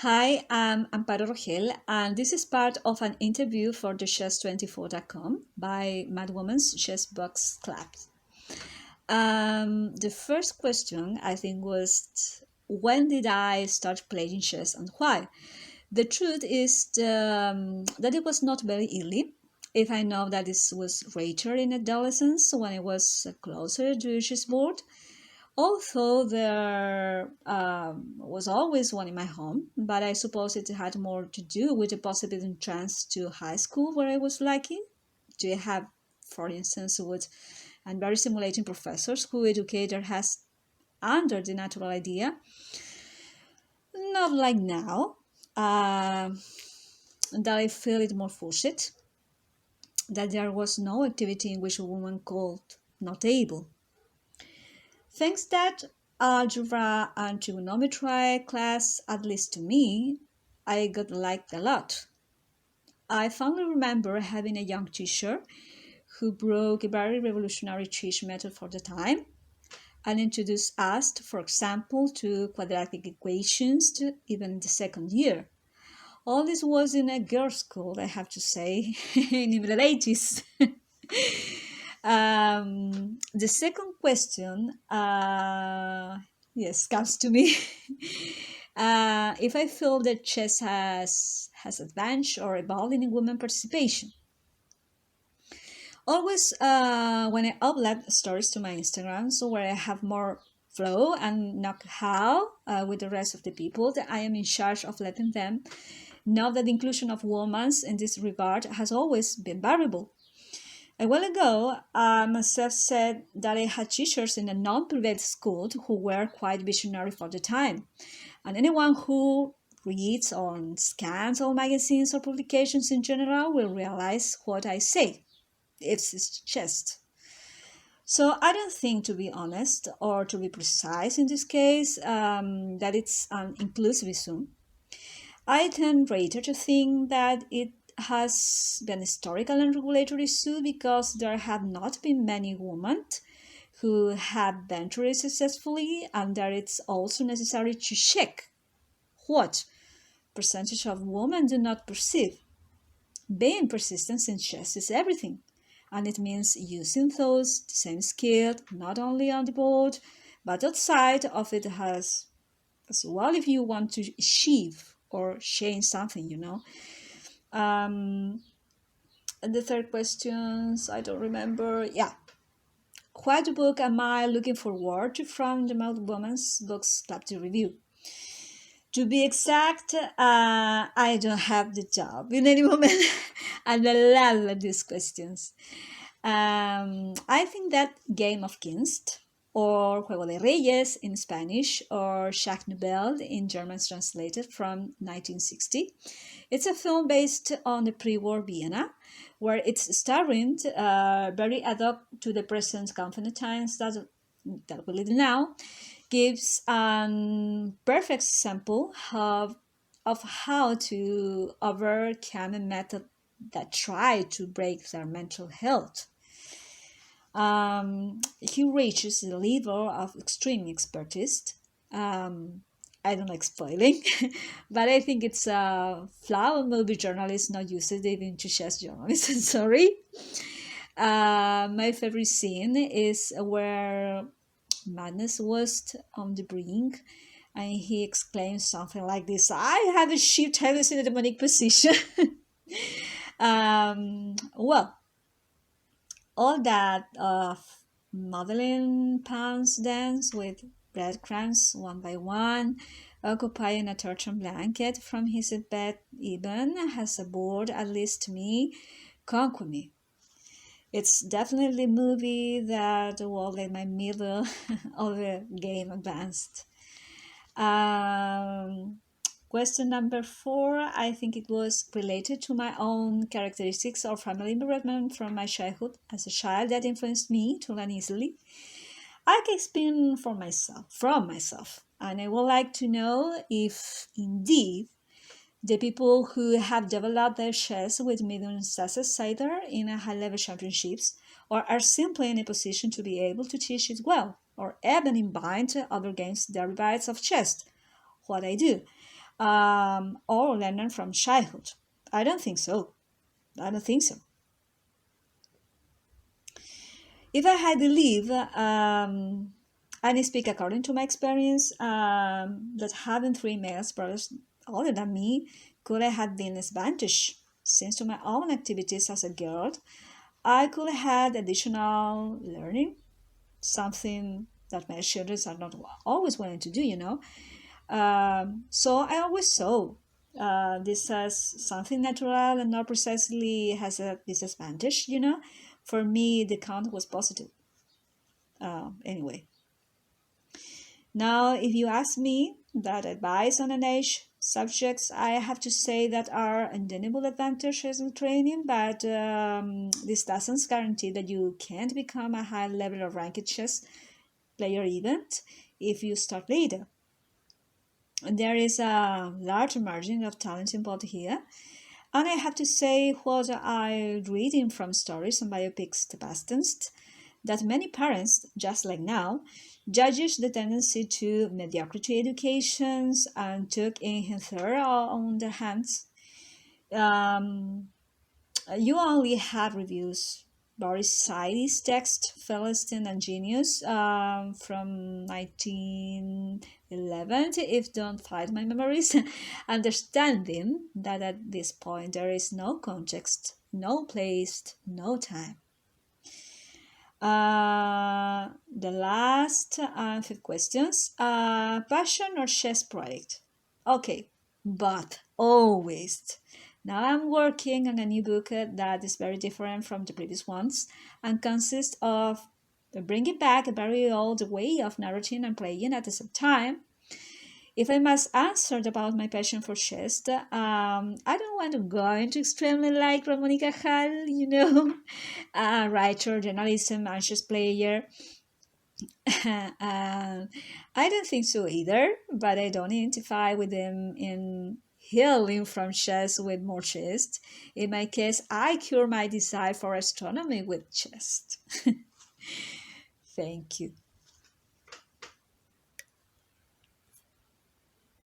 Hi, I'm Amparo Rogel, and this is part of an interview for the chess24.com by Madwoman's Chess Box Club. The first question, I think, was when did I start playing chess and why? The truth is that it was not very early. If I know that this was later in adolescence when I was closer to the chessboard, although there was always one in my home, but I suppose it had more to do with the possible entrance to high school where I was lucky to have, for instance, with and very simulating professors who educator has under the natural idea, not like now, that I feel it more forced, that there was no activity in which a woman could not able. Thanks that algebra and trigonometry class, at least to me, I got liked a lot. I fondly remember having a young teacher who broke a very revolutionary teaching method for the time and introduced us, for example, to quadratic equations to even in the second year. All this was in a girls' school, I have to say, in the middle 80s. The second question, yes, comes to me. If I feel that chess has advanced or evolved in women participation. Always when I upload stories to my Instagram, so where I have more flow and not how with the rest of the people, that I am in charge of letting them know that the inclusion of women in this regard has always been variable. A while ago, I myself said that I had teachers in a non-private school who were quite visionary for the time. And anyone who reads or scans all magazines or publications in general will realize what I say. It's just. So I don't think, to be honest, or to be precise in this case, that it's an inclusivism. I tend rather to think that it has been historical and regulatory issue because there have not been many women who have ventured successfully, and that it's also necessary to check what percentage of women do not perceive. Being persistent in chess is everything, and it means using those same skill not only on the board but outside of it as well if you want to achieve or change something. And the third questions, I don't remember. Yeah. What book am I looking forward to from the Madwoman's Books Club to review? To be exact, I don't have the job in any moment, and I love these questions. I think that Game of Kings, or Juego de Reyes in Spanish, or Jacques Nouvelle in German translated from 1960. It's a film based on the pre-war Vienna, where it's starring very ad hoc to the present conflict times that we live now, gives a perfect example of how to overcome a method that try to break their mental health. He reaches the level of extreme expertise. I don't like spoiling, but I think it's a flaw movie journalists not used it even to chess journalists. Sorry. My favorite scene is where Madness was on the brink, and he exclaims something like this: "I have a shift heavens in a demonic position." Well, all that modeling pants dance with breadcrumbs one by one, occupying a tartan blanket from his bed even has a board, at least to me, conquer me. It's definitely a movie that will let my middle of the game advanced. Um, Question number 4, I think it was related to my own characteristics or family environment from my childhood as a child that influenced me to learn easily. I can speak from myself, and I would like to know if indeed the people who have developed their chess with medium success either in a high-level championships or are simply in a position to be able to teach it well, or even invite other games derivatives of chess, what I do. or learned from childhood? I don't think so. I don't think so. If I had to live and speak according to my experience, that having three male brothers older than me could have been an advantage, since to my own activities as a girl, I could have had additional learning, something that my children are not always willing to do, So I always saw this as something natural and not precisely has a disadvantage, For me, the count was positive. Anyway, now if you ask me that advice on an age subjects, I have to say that are undeniable advantages in training, but this doesn't guarantee that you can't become a high level of ranked chess player event if you start later. There is a large margin of talent involved here, and I have to say what I reading from stories and biopics the past that many parents, just like now, judges the tendency to mediocrity educations and took in their own their hands. Um, you only have reviews. Boris Saidi's text, Philistine and Genius, from 1911, if don't fight my memories, understanding that at this point there is no context, no place, no time. The last fifth questions. Passion or chess project? Okay, but always. Now I'm working on a new book that is very different from the previous ones and consists of bringing back a very old way of narrating and playing at the same time. If I must answer about my passion for chess, I don't want to go into extremely like Ramonica Hall, writer, journalism, and chess player. I don't think so either, but I don't identify with them in healing from chess with more chess. In my case, I cure my desire for astronomy with chess. Thank you.